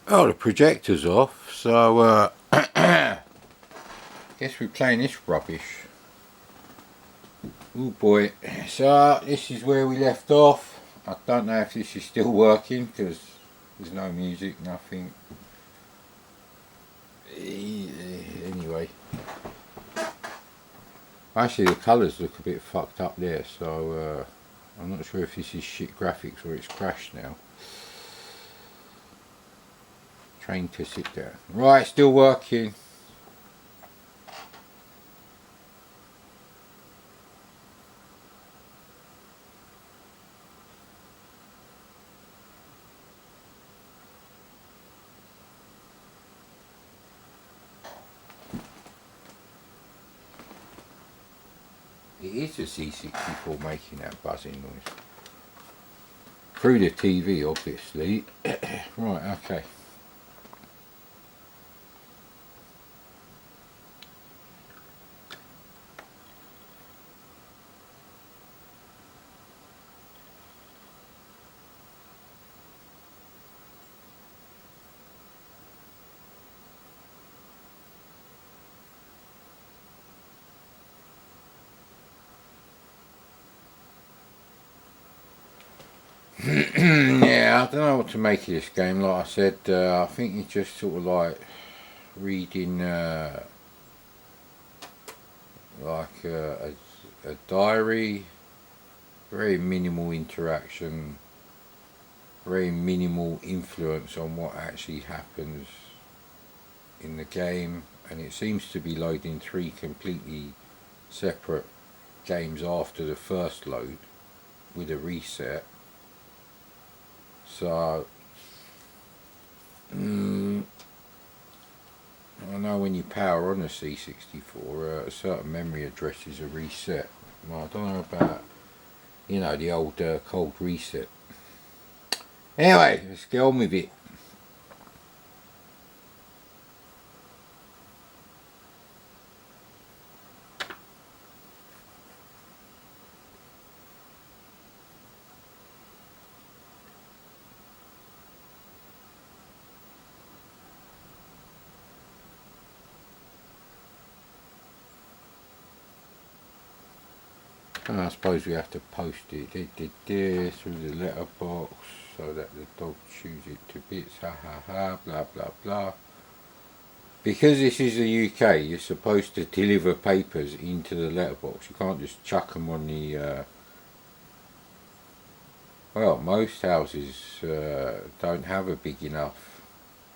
Oh, the projector's off, so guess we're playing this rubbish. Oh boy, so this is where we left off. I don't know if this is still working because there's no music, nothing. Anyway, actually the colours look a bit fucked up there, so I'm not sure if this is shit graphics or it's crashed now. Train to sit down. Right, still working. It is a C64 making that buzzing noise. Through the TV, obviously. Right, okay. Yeah, I don't know what to make of this game. Like I said, I think it's just sort of like reading a diary. Very minimal interaction, very minimal influence on what actually happens in the game, and it seems to be loading 3 completely separate games after the first load with a reset. So I know when you power on a C64, certain memory addresses are reset. Well, I don't know about, the old cold reset. Anyway, let's get on with it. And I suppose we have to post it. They did this through the letterbox so that the dog chews it to bits. Ha ha ha, blah blah blah. Because this is the UK, you're supposed to deliver papers into the letterbox. You can't just chuck them on the. Well, most houses don't have a big enough,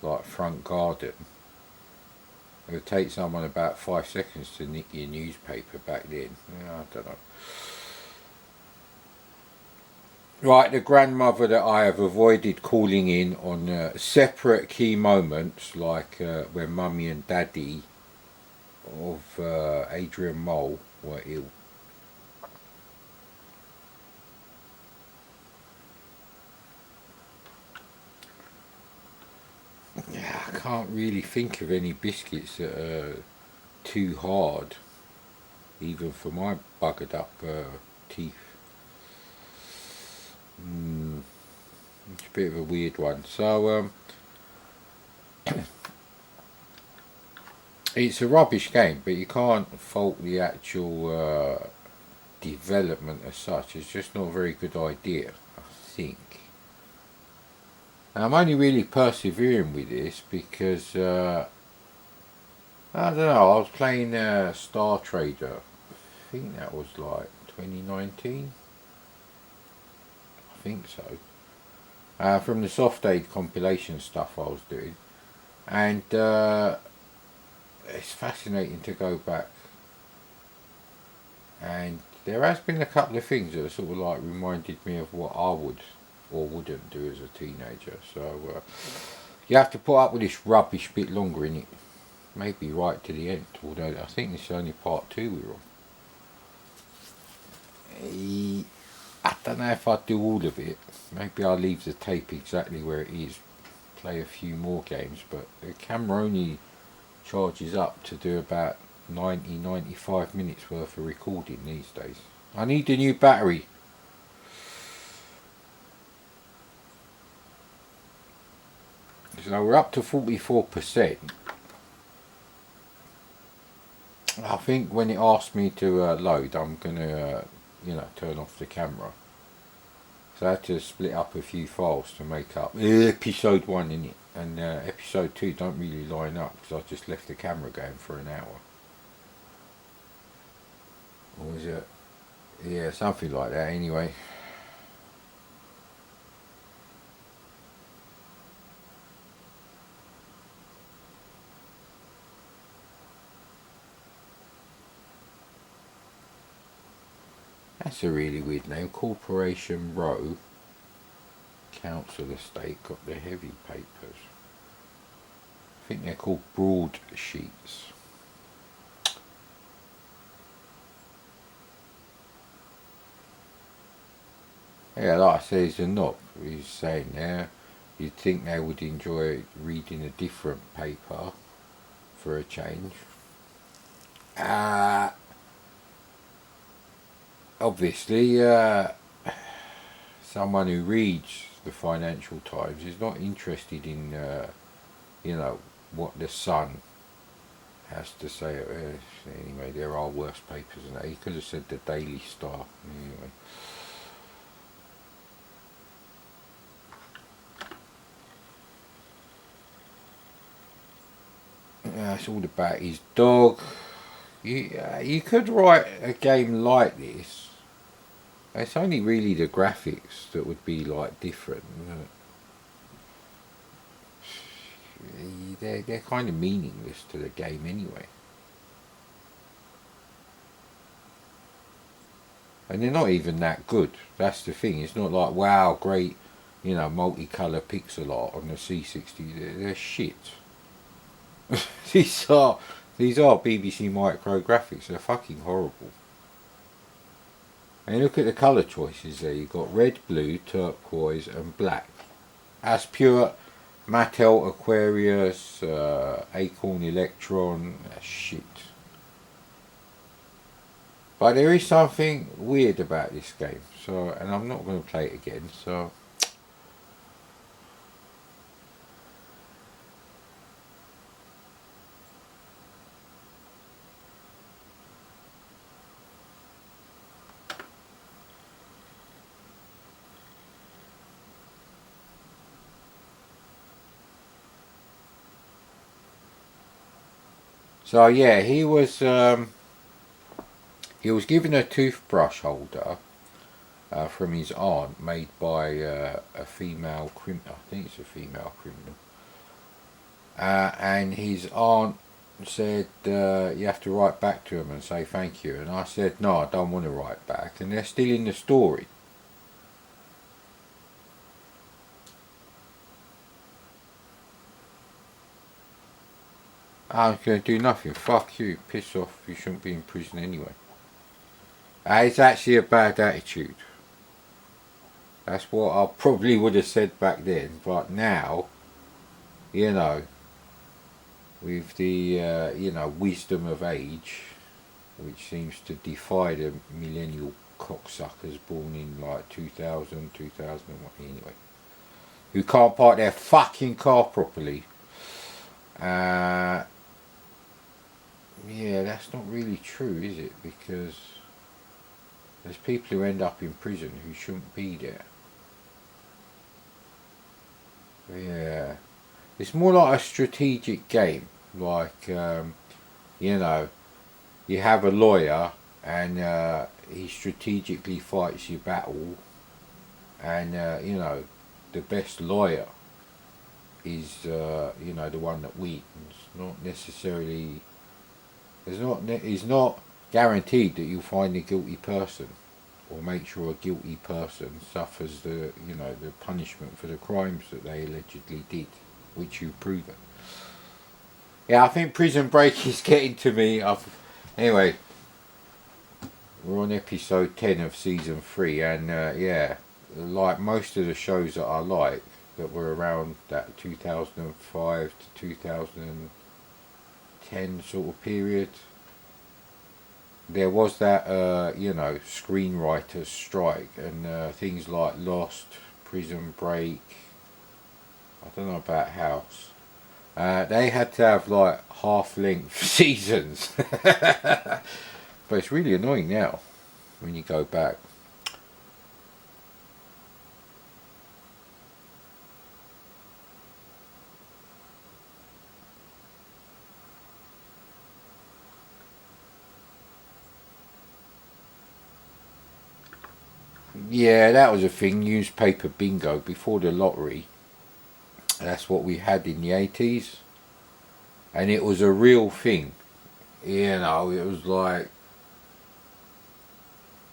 like, front garden. It would take someone about 5 seconds to nick your newspaper back then. Yeah, I don't know. Right, the grandmother that I have avoided calling in on separate key moments, like when Mummy and Daddy of Adrian Mole were ill. Yeah, I can't really think of any biscuits that are too hard, even for my buggered up teeth. It's a bit of a weird one. So, it's a rubbish game, but you can't fault the actual development as such. It's just not a very good idea, I think. And I'm only really persevering with this because I don't know. I was playing Star Trader. I think that was like 2019. I think so. From the Soft Aid compilation stuff I was doing, and it's fascinating to go back. And there has been a couple of things that sort of like reminded me of what I would or wouldn't do as a teenager. So you have to put up with this rubbish bit longer in it. Maybe right to the end. Although I think this is only part 2 we're on. I don't know if I'd do all of it. Maybe I'll leave the tape exactly where it is. Play a few more games, but the camera only charges up to do about 90-95 minutes worth of recording these days. I need a new battery. So we're up to 44%. I think when it asks me to load, I'm gonna, turn off the camera. So I had to split up a few files to make up episode 1 in it, and episode 2 don't really line up because I just left the camera going for an hour. Or was it? Yeah, something like that. Anyway. That's a really weird name. Corporation Row Council Estate got the heavy papers. I think they're called broadsheets. Yeah, like I say, he's a knob. He's saying there, you'd think they would enjoy reading a different paper for a change. Obviously, someone who reads the Financial Times is not interested in, what the Sun has to say. Anyway, there are worse papers than that. He could have said the Daily Star. Anyway. It's all about his dog. You could write a game like this. It's only really the graphics that would be like different. They're kind of meaningless to the game anyway. And they're not even that good. That's the thing. It's not like, wow, great, multicolour pixel art on the C60. They're shit. These are BBC Micro graphics. They're fucking horrible. And look at the colour choices there. You've got red, blue, turquoise and black. As pure Mattel Aquarius, Acorn Electron, shit. But there is something weird about this game. So, and I'm not going to play it again. So. So yeah, he was given a toothbrush holder from his aunt, made by a female criminal. I think it's a female criminal. And his aunt said, you have to write back to him and say thank you. And I said, no, I don't want to write back. And they're still in the story. I'm going to do nothing. Fuck you. Piss off. You shouldn't be in prison anyway. It's actually a bad attitude. That's what I probably would have said back then. But now, with the, wisdom of age, which seems to defy the millennial cocksuckers born in like 2000, 2001, anyway, who can't park their fucking car properly. Yeah, that's not really true, is it? Because there's people who end up in prison who shouldn't be there. Yeah. It's more like a strategic game. Like, you have a lawyer and he strategically fights your battle. And, the best lawyer is, the one that wins. Not necessarily... It's not guaranteed that you'll find a guilty person or make sure a guilty person suffers the punishment for the crimes that they allegedly did, which you've proven. Yeah, I think Prison Break is getting to me. Anyway, we're on episode 10 of season 3, and like most of the shows that I like that were around that 2005 to 2010 sort of period, there was that screenwriters strike, and things like Lost, Prison Break, I don't know about house. They had to have like half-length seasons. But it's really annoying now when you go back. Yeah, that was a thing, newspaper bingo before the lottery. That's what we had in the 80s. And it was a real thing. You know, it was like,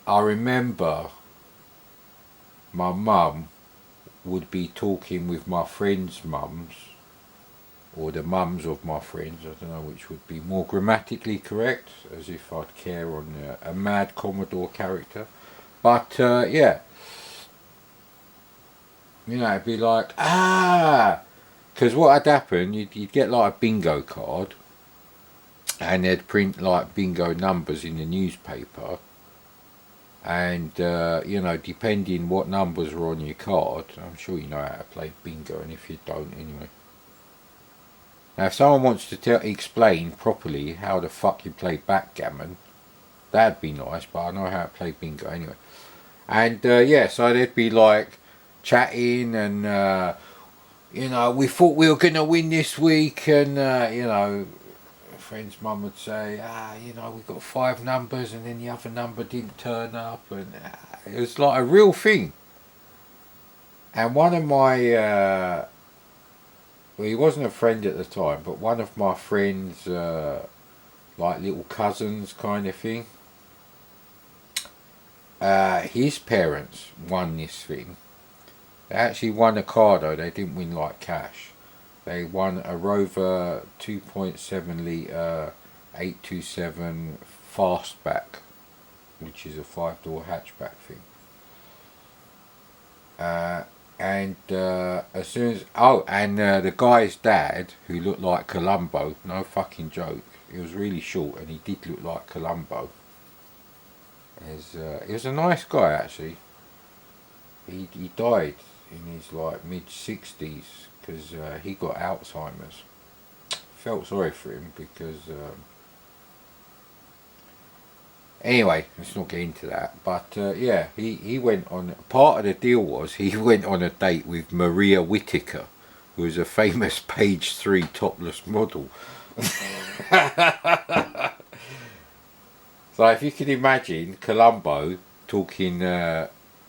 I remember my mum would be talking with my friends' mums, or the mums of my friends, I don't know which would be more grammatically correct, as if I'd care on a mad Commodore character. But yeah, you know, it'd be like, because what had happened, you'd get like a bingo card, and they'd print like bingo numbers in the newspaper, and you know, depending what numbers were on your card, I'm sure you know how to play bingo, and if you don't, anyway. Now, if someone wants to explain properly how the fuck you play backgammon, that'd be nice, but I know how to play bingo anyway. And yeah, so they'd be like chatting, and you know, we thought we were going to win this week, and you know, a friend's mum would say, you know, we got 5 numbers, and then the other number didn't turn up, and it was like a real thing. And one of my, well, he wasn't a friend at the time, but one of my friends, like little cousins kind of thing, his parents won this thing. They actually won a car though, they didn't win like cash. They won a Rover 2.7 litre 827 fastback, which is a 5-door hatchback thing. And as soon as, and the guy's dad, who looked like Columbo, no fucking joke, he was really short and he did look like Columbo. He was a nice guy actually. He died in his like mid-60s because he got Alzheimer's. Felt sorry for him because anyway, let's not get into that. But yeah, he went on, part of the deal was he went on a date with Maria Whittaker, who was a famous page 3 topless model. So if you can imagine Columbo talking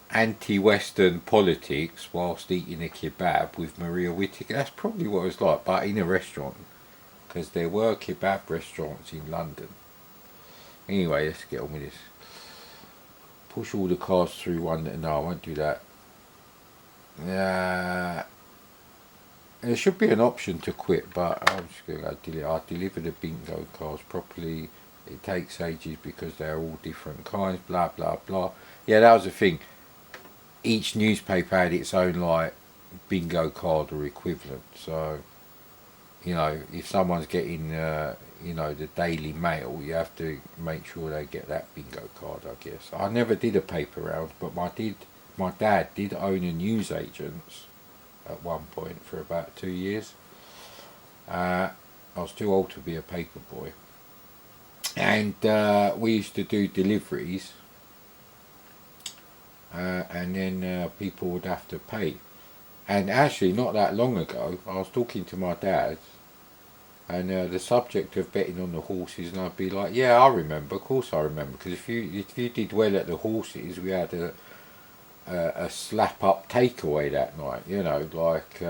anti-Western politics whilst eating a kebab with Maria Whittaker, that's probably what it was like, but in a restaurant, because there were kebab restaurants in London. Anyway, let's get on with this. Push all the cars through one. No, I won't do that. There should be an option to quit, but I'm just going to delete. I deliver the bingo cards properly. It takes ages because they're all different kinds, blah blah blah. Yeah, that was the thing. Each newspaper had its own like bingo card or equivalent. So, you know, if someone's getting you know, the Daily Mail, you have to make sure they get that bingo card, I guess. I never did a paper round, but my dad did own a newsagent's at one point for about 2 years. I was too old to be a paper boy. And we used to do deliveries, and then people would have to pay. And actually, not that long ago, I was talking to my dad, and the subject of betting on the horses, and I'd be like, yeah, I remember, of course I remember, because if you did well at the horses, we had a slap up takeaway that night, you know, like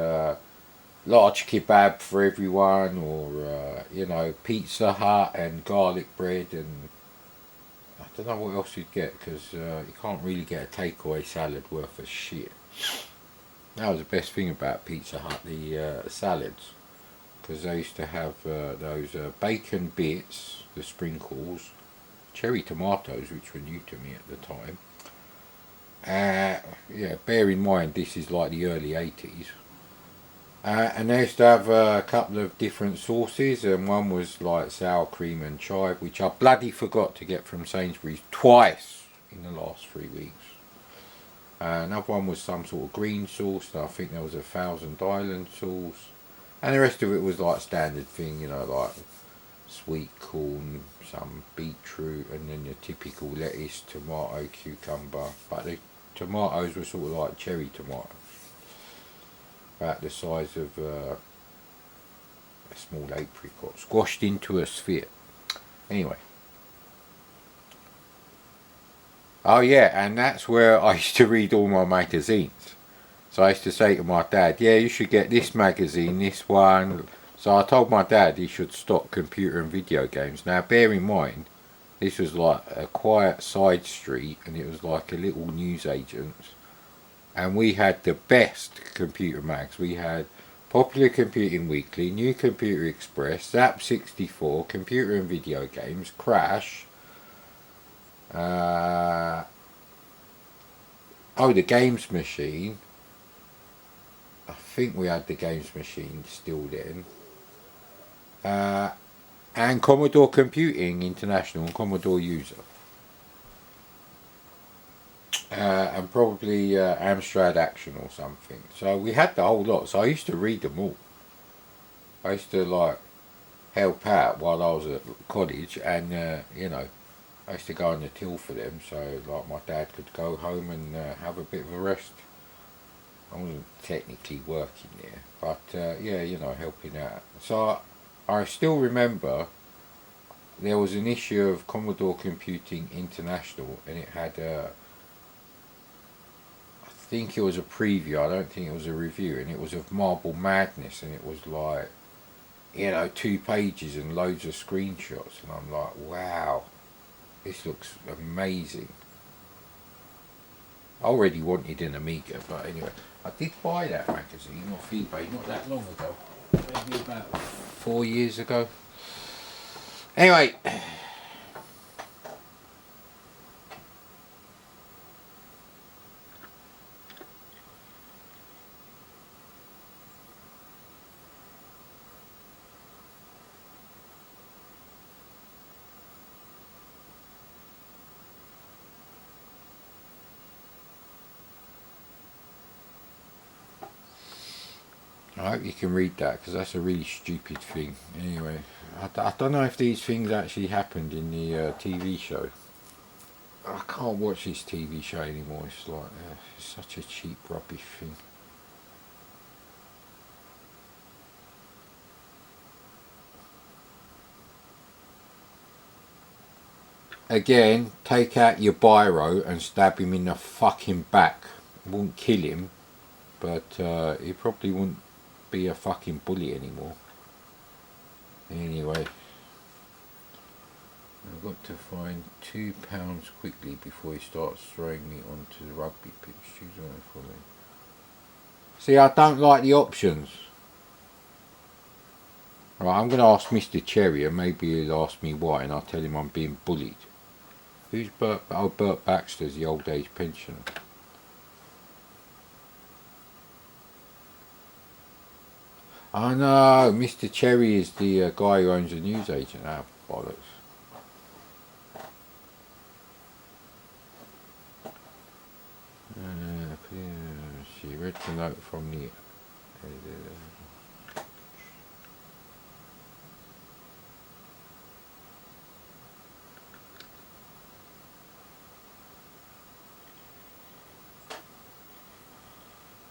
large kebab for everyone, or you know, Pizza Hut and garlic bread, and I don't know what else you'd get, because you can't really get a takeaway salad worth of shit. That was the best thing about Pizza Hut, the salads, because they used to have those bacon bits, the sprinkles, cherry tomatoes, which were new to me at the time. Yeah, bear in mind this is like the early 80s. And they used to have a couple of different sauces, and one was like sour cream and chive, which I bloody forgot to get from Sainsbury's twice in the last 3 weeks. Another one was some sort of green sauce. I think there was a Thousand Island sauce. And the rest of it was like standard thing, you know, like sweet corn, some beetroot, and then your typical lettuce, tomato, cucumber. But the tomatoes were sort of like cherry tomatoes, about the size of a small apricot, squashed into a sphere. Anyway. Oh yeah, and that's where I used to read all my magazines. So I used to say to my dad, yeah, you should get this magazine, this one. So I told my dad he should stock computer and video games. Now bear in mind, this was like a quiet side street and it was like a little newsagent's. And we had the best computer mags. We had Popular Computing Weekly, New Computer Express, Zap 64, Computer and Video Games, Crash. Oh, the Games Machine. I think we had the Games Machine still then. And Commodore Computing International and Commodore User. And probably Amstrad Action or something. So we had the whole lot. So I used to read them all. I used to like help out while I was at college, and you know, I used to go on the till for them. So like my dad could go home and have a bit of a rest. I wasn't technically working there, but yeah, you know, helping out. So I still remember there was an issue of Commodore Computing International, and it had I think it was a preview. I don't think it was a review, and it was of Marble Madness, and it was like, you know, 2 pages and loads of screenshots, and I'm like, wow, this looks amazing. I already wanted an Amiga, but anyway, I did buy that magazine off eBay not that long ago, maybe about 4 years ago. Anyway, I hope you can read that because that's a really stupid thing. Anyway, I don't know if these things actually happened in the TV show. I can't watch this TV show anymore. It's like it's such a cheap rubbish thing. Again, take out your biro and stab him in the fucking back. It won't kill him, but he probably wouldn't be a fucking bully anymore. Anyway, I've got to find £2 quickly before he starts throwing me onto the rugby pitch. Choose one for me. See, I don't like the options. Right, I'm going to ask Mr. Cherry, and maybe he'll ask me why, and I'll tell him I'm being bullied. Who's Bert? Oh, Bert Baxter's the old age pensioner. Oh no, Mr. Cherry is the guy who owns a newsagent. Ah, bollocks. She read the note from the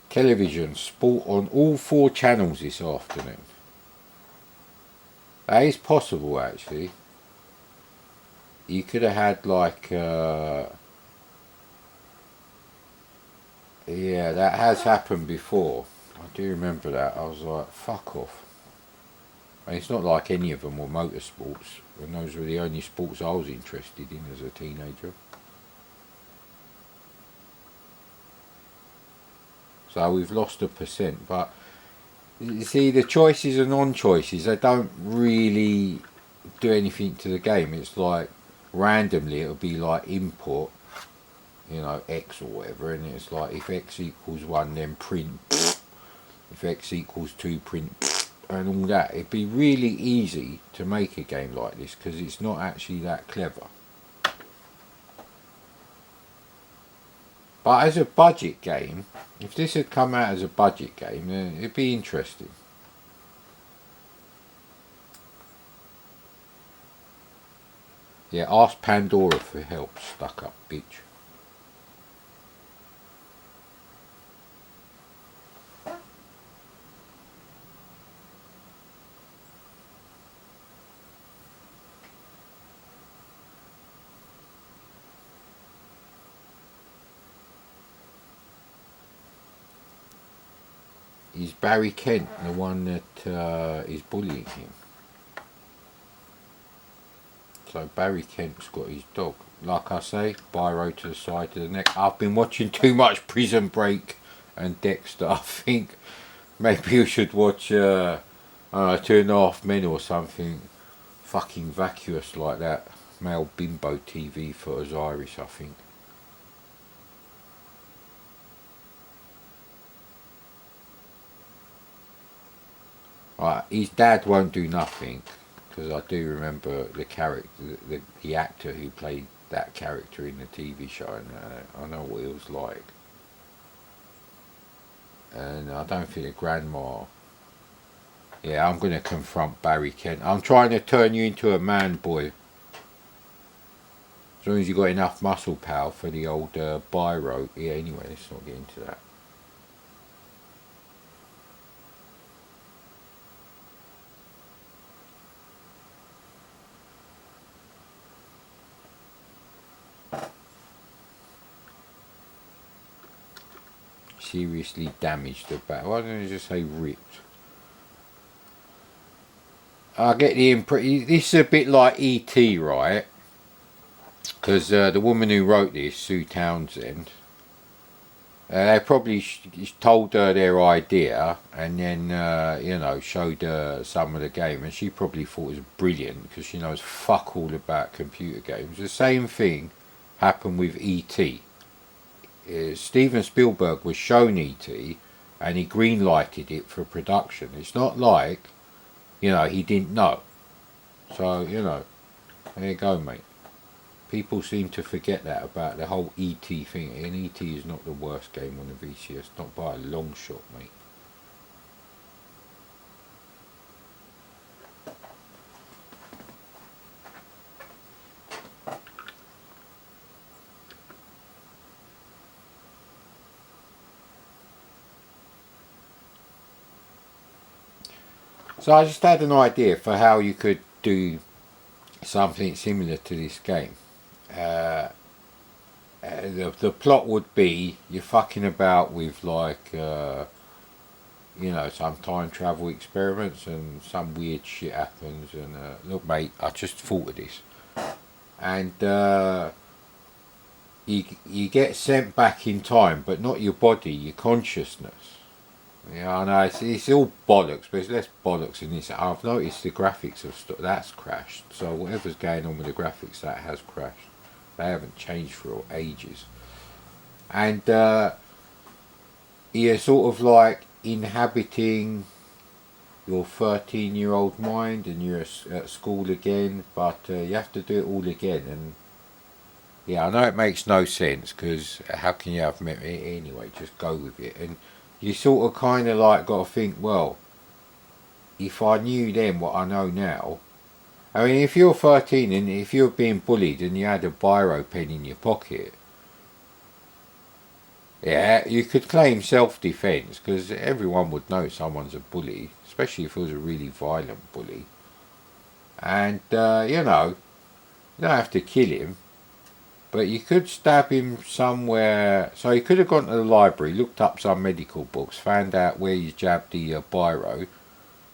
television, sport on all 4 channels this afternoon. That is possible, actually. You could have had like yeah, that has happened before. I do remember that. I was like, fuck off. And it's not like any of them were motorsports, and those were the only sports I was interested in as a teenager. So we've lost 1%, but you see, the choices and non-choices, they don't really do anything to the game. It's like randomly it'll be like input, you know, X or whatever, and it's like if X equals 1 then print, if X equals 2 print, and all that. It'd be really easy to make a game like this because it's not actually that clever. But as a budget game, if this had come out as a budget game, then it'd be interesting. Yeah, ask Pandora for help, stuck up bitch. Is Barry Kent the one that is bullying him? So Barry Kent's got his dog. Like I say, biro to the side of the neck. I've been watching too much Prison Break and Dexter. I think maybe you should watch, I don't know, 2.5 Men or something. Fucking vacuous like that. Male bimbo TV for us Irish, I think. Right, his dad won't do nothing, because I do remember the character, the actor who played that character in the TV show, and I know what it was like. And I don't think the grandma. Yeah, I'm going to confront Barry Kent. I'm trying to turn you into a man, boy. As long as you got enough muscle power for the old biro. Yeah, anyway, let's not get into that. Seriously damaged the back. Why don't you just say ripped? I get the impression this is a bit like E.T., right? Because the woman who wrote this, Sue Townsend, they probably told her their idea and then, showed her some of the game, and she probably thought it was brilliant because she knows fuck all about computer games. The same thing happened with E.T. Steven Spielberg was shown E.T. and he green-lighted it for production. It's not like, he didn't know. So, there you go, mate. People seem to forget that about the whole E.T. thing, and E.T. is not the worst game on the VCS, not by a long shot, mate. So I just had an idea for how you could do something similar to this game. The plot would be you're fucking about with some time travel experiments and some weird shit happens and look mate, I just thought of this. And you get sent back in time, but not your body, your consciousness. Yeah, I know, it's all bollocks, but it's less bollocks in this. I've noticed the graphics that's crashed, so whatever's going on with the graphics, that has crashed. They haven't changed for ages. And you're sort of like inhabiting your 13-year-old mind, and you're at school again, but you have to do it all again. And yeah, I know it makes no sense, because how can you have memory anyway? Just go with it. And you sort of kind of like got to think, well, if I knew then what I know now. I mean, if you're 13 and if you're being bullied and you had a biro pen in your pocket, yeah, you could claim self-defense, because everyone would know someone's a bully, especially if it was a really violent bully. And, you don't have to kill him, but you could stab him somewhere. So he could have gone to the library, looked up some medical books, found out where you jabbed the biro.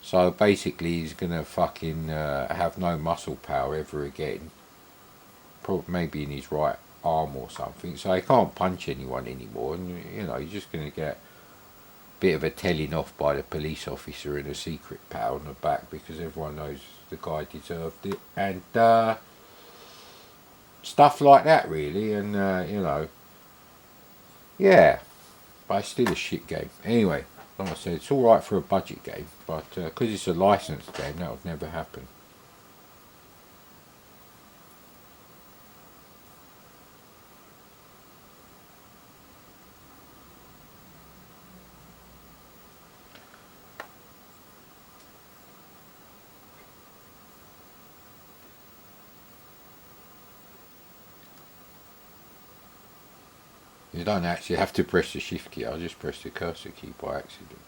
So basically he's going to fucking have no muscle power ever again. Probably maybe in his right arm or something. So he can't punch anyone anymore. And, you're just going to get a bit of a telling off by the police officer and a secret pat on the back, because everyone knows the guy deserved it. And stuff like that, really. And, yeah. But it's still a shit game. Anyway. Like I said, it's alright for a budget game, but because it's a licensed game, that would never happen. You don't actually have to press the shift key, I just press the cursor key by accident.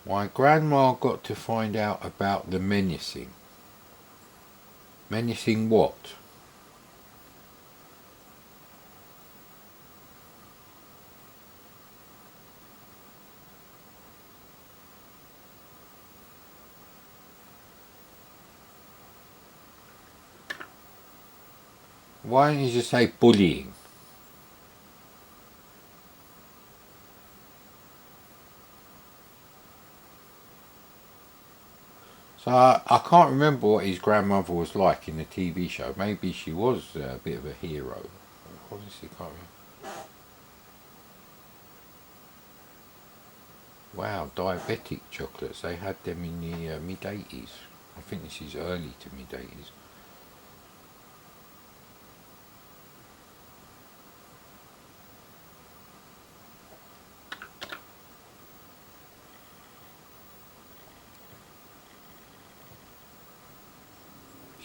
My grandma got to find out about the menacing. Menacing what? Why don't you just say bullying? So I can't remember what his grandmother was like in the TV show. Maybe she was a bit of a hero. I honestly can't remember. Wow, diabetic chocolates. They had them in the mid-80s. I think this is early to mid-80s.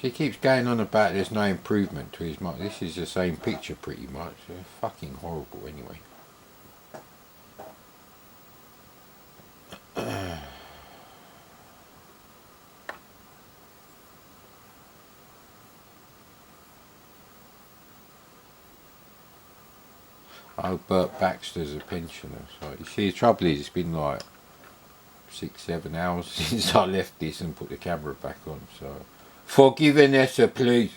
She keeps going on about there's no improvement to his mum. This is the same picture pretty much. They're fucking horrible anyway. Oh, Bert Baxter's a pensioner. So you see, the trouble is, it's been like 6-7 hours since I left this and put the camera back on. So forgive Vanessa, please.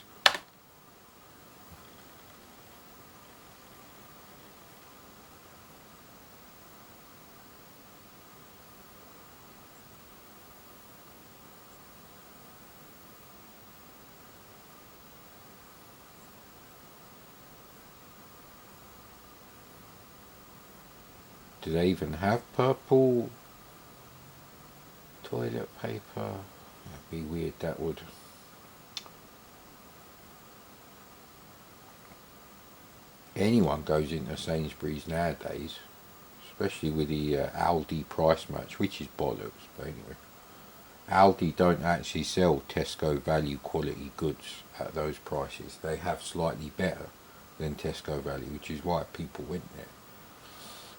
Do they even have purple toilet paper? That'd be weird, that would. Anyone goes into Sainsbury's nowadays, especially with the Aldi price match, which is bollocks, but anyway. Aldi don't actually sell Tesco value quality goods at those prices. They have slightly better than Tesco value, which is why people went there.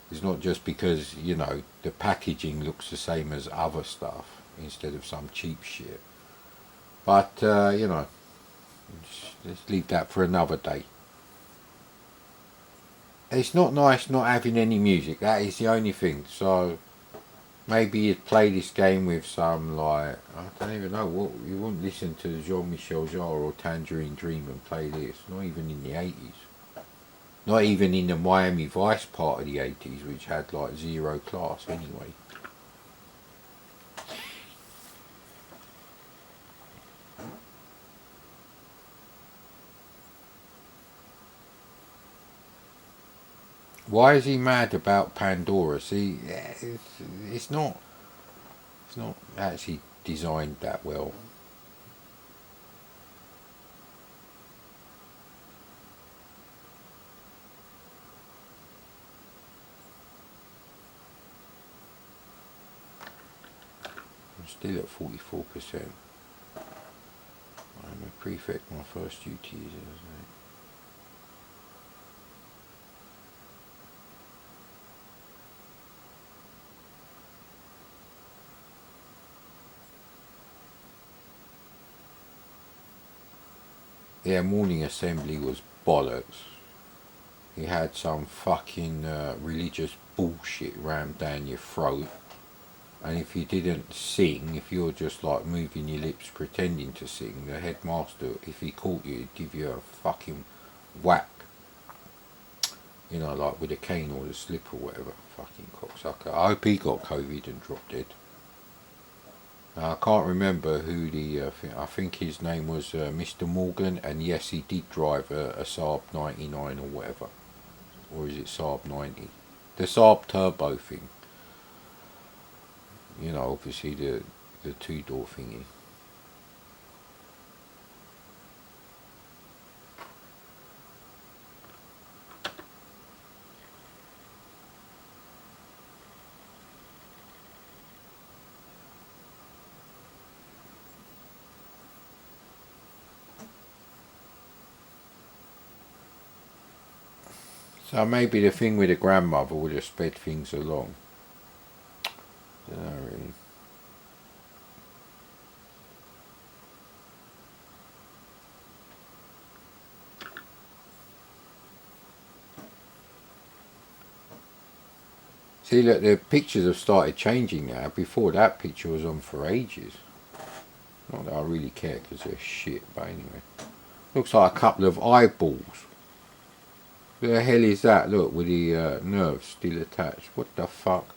It's not just because, you know, the packaging looks the same as other stuff instead of some cheap shit. But, you know, let's leave that for another day. It's not nice not having any music, that is the only thing. So, maybe you'd play this game with some, like, I don't even know, what you wouldn't listen to Jean-Michel Jarre or Tangerine Dream and play this, not even in the 80s. Not even in the Miami Vice part of the 80s, which had like zero class anyway. Why is he mad about Pandora? See, it's not actually designed that well. I'm still at 44%. I'm a prefect, my first duty is. Yeah, morning assembly was bollocks. He had some fucking religious bullshit rammed down your throat. And if you didn't sing, if you're just like moving your lips pretending to sing, the headmaster, if he caught you, he'd give you a fucking whack. You know, like with a cane or a slip or whatever. Fucking cocksucker. I hope he got COVID and dropped dead. Now, I can't remember who I think his name was Mr. Morgan, and yes, he did drive a Saab 99 or whatever. Or is it Saab 90? The Saab turbo thing. You know, obviously the two-door thingy. So maybe the thing with the grandmother would have sped things along. Don't know really. See, look, the pictures have started changing now. Before that picture was on for ages. Not that I really care because they're shit, but anyway. Looks like a couple of eyeballs. Who the hell is that? Look, with the nerves still attached. What the fuck?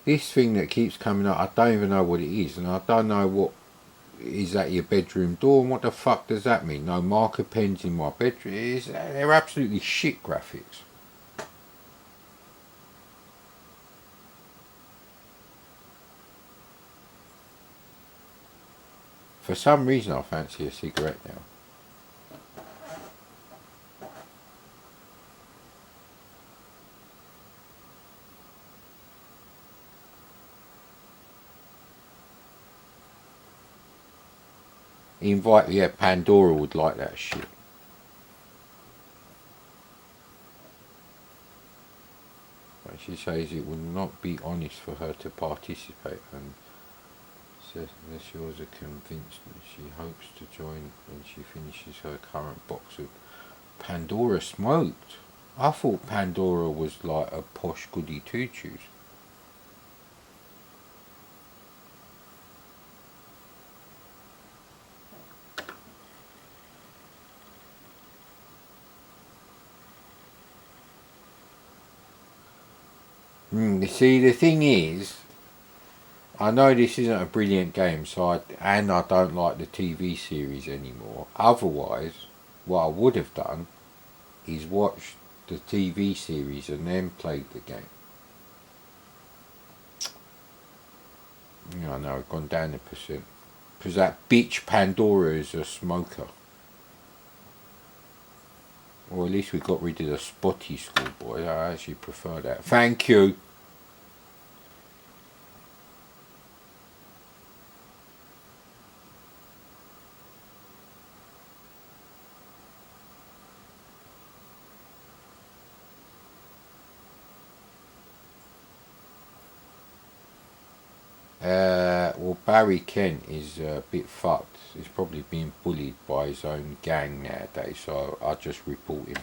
This thing that keeps coming up, I don't even know what it is, and I don't know what is that your bedroom door, and what the fuck does that mean? No marker pens in my bedroom. They're absolutely shit graphics. For some reason I fancy a cigarette now. Yeah, Pandora would like that shit. But she says it would not be honest for her to participate, and says that she was convinced that she hopes to join when she finishes her current box of Pandora smoked. I thought Pandora was like a posh goody two shoes. See, the thing is, I know this isn't a brilliant game, and I don't like the TV series anymore. Otherwise, what I would have done is watched the TV series and then played the game. I know, I've gone down a percent. Because that bitch Pandora is a smoker. Or at least we got rid of the spotty schoolboy. I actually prefer that. Thank you. Well, Barry Kent is a bit fucked. He's probably being bullied by his own gang nowadays, so I just report him.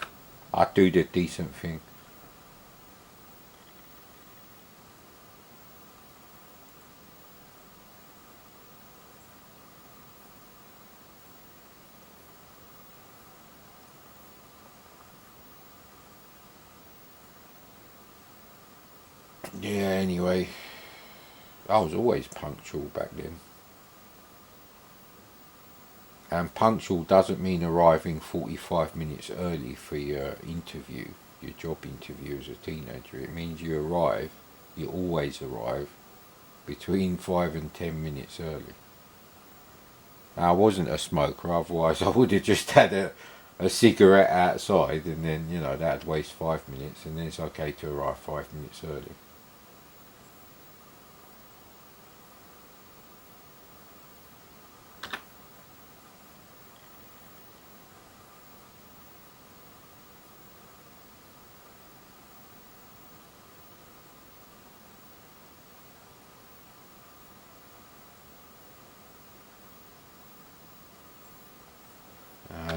I do the decent thing. Yeah, anyway, I was always punctual back then. And punctual doesn't mean arriving 45 minutes early for your interview, your job interview as a teenager. It means you always arrive between 5 and 10 minutes early. Now, I wasn't a smoker, otherwise I would have just had a cigarette outside, and then, that'd waste 5 minutes, and then it's okay to arrive 5 minutes early.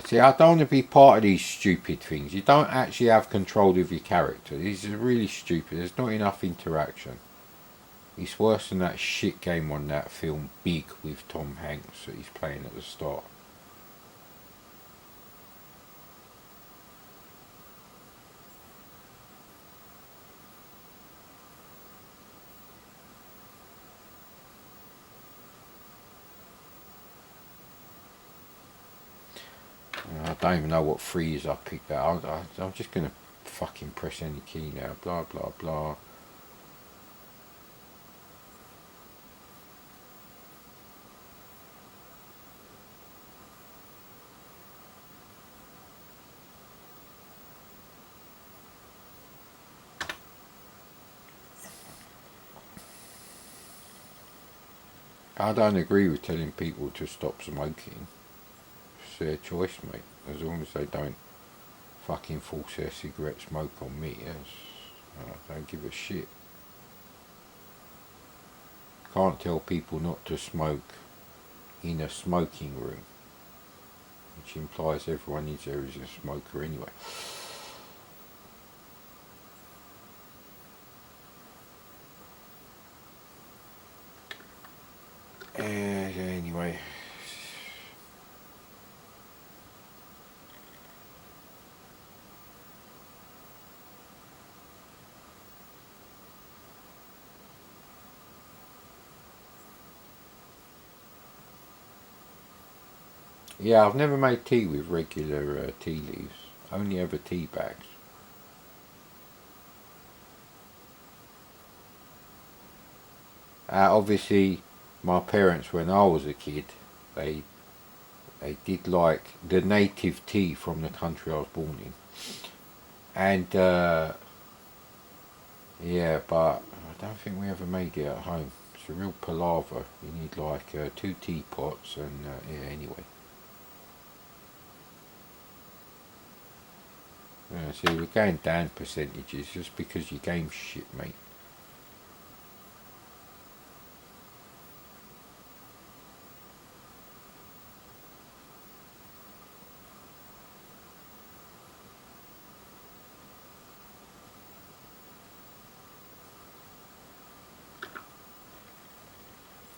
See, I don't want to be part of these stupid things. You don't actually have control of your character. These are really stupid. There's not enough interaction. It's worse than that shit game on that film Big with Tom Hanks that he's playing at the start. I don't even know what freeze I picked out. I'm just going to fucking press any key now. Blah, blah, blah. I don't agree with telling people to stop smoking. their choice, mate. As long as they don't fucking force their cigarette smoke on me, I don't give a shit. Can't tell people not to smoke in a smoking room, which implies everyone in there is a smoker anyway. Anyway. Yeah, I've never made tea with regular tea leaves. Only ever tea bags. Obviously, my parents, when I was a kid, they did like the native tea from the country I was born in. And yeah, but I don't think we ever made it at home. It's a real palaver. You need like 2 teapots and yeah, anyway. See, we're going down percentages just because your game's shit, mate.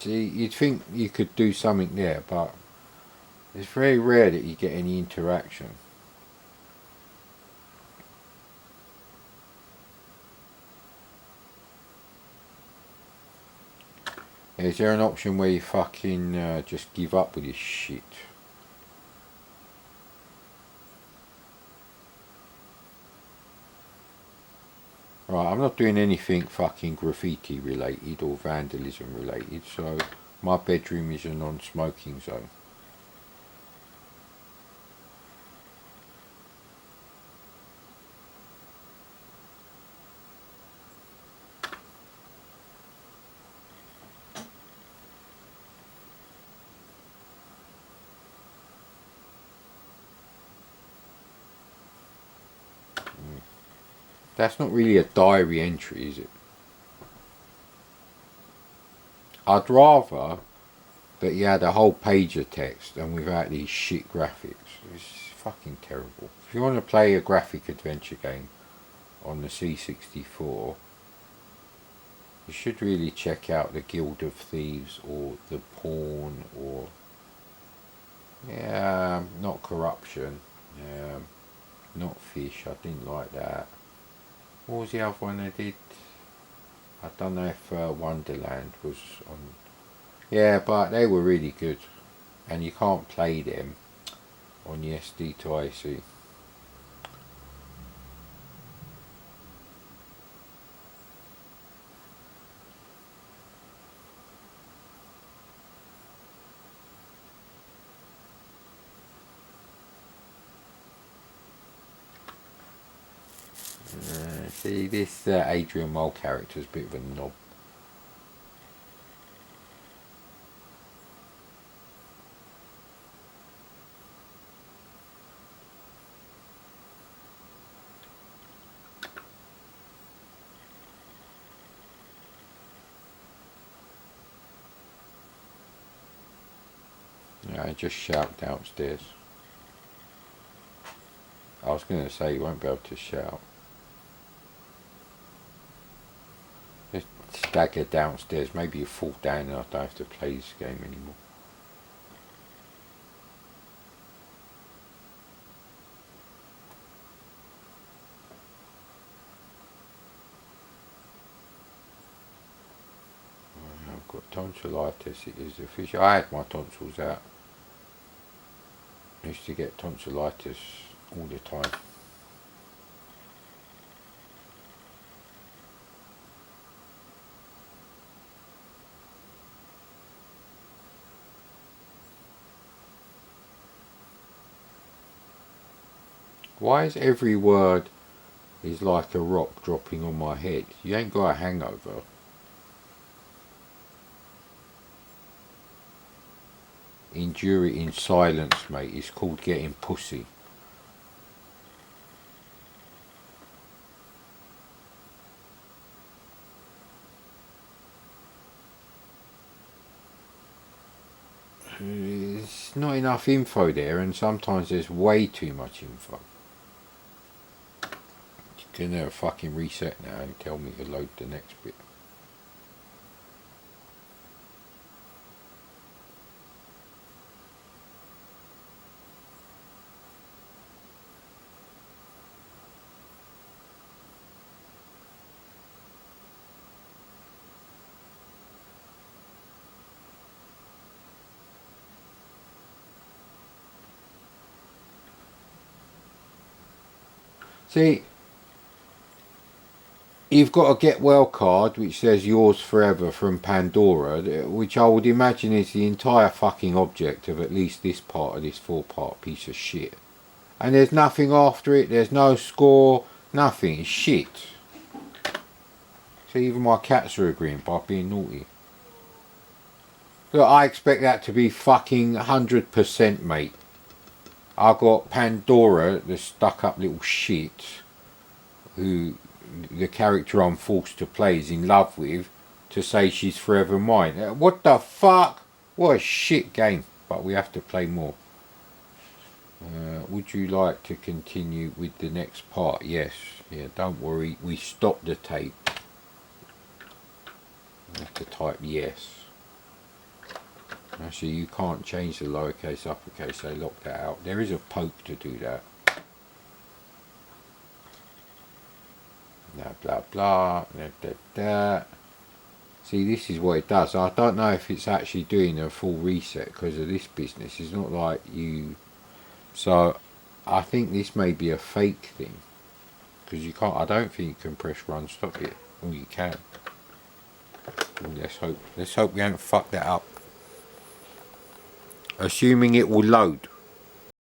See, you'd think you could do something there, but it's very rare that you get any interaction. Is there an option where you fucking just give up with this shit? Right, I'm not doing anything fucking graffiti related or vandalism related, so my bedroom is a non-smoking zone. That's not really a diary entry, is it? I'd rather that you had a whole page of text and without these shit graphics. It's fucking terrible. If you want to play a graphic adventure game on the C64, you should really check out the Guild of Thieves or the Pawn or yeah, not Corruption, not Fish. I didn't like that. What was the other one I did? I don't know if Wonderland was on. Yeah, but they were really good, and you can't play them on the SD to AC. See, this Adrian Mole character is a bit of a knob. Yeah, just shout downstairs. I was going to say you won't be able to shout. Just stagger downstairs. Maybe you fall down and I don't have to play this game anymore. I've got tonsillitis. It is official. I had my tonsils out. I used to get tonsillitis all the time. Why is every word is like a rock dropping on my head? You ain't got a hangover. Endure it in silence, mate. It's called getting pussy. There's not enough info there, and sometimes there's way too much info. You can never fucking reset now and tell me to load the next bit. See, you've got a get well card which says yours forever from Pandora, which I would imagine is the entire fucking object of at least this part of this 4-part piece of shit. And there's nothing after it, there's no score, nothing, it's shit. So even my cats are agreeing by being naughty. Look, I expect that to be fucking 100%, mate. I got Pandora, the stuck up little shit, who the character I'm forced to play is in love with, to say she's forever mine. What the fuck? What a shit game. But we have to play more. Would you like to continue with the next part? Yes. Yeah, don't worry. We stopped the tape. I have to type yes. Actually, you can't change the lowercase uppercase. They locked that out. There is a poke to do that. Blah blah blah. Da, da, da. See, this is what it does. I don't know if it's actually doing a full reset because of this business. It's not like you. So, I think this may be a fake thing because you can't. I don't think you can press run stop it. Well, you can. Well, let's hope. Let's hope we don't fuck that up. Assuming it will load.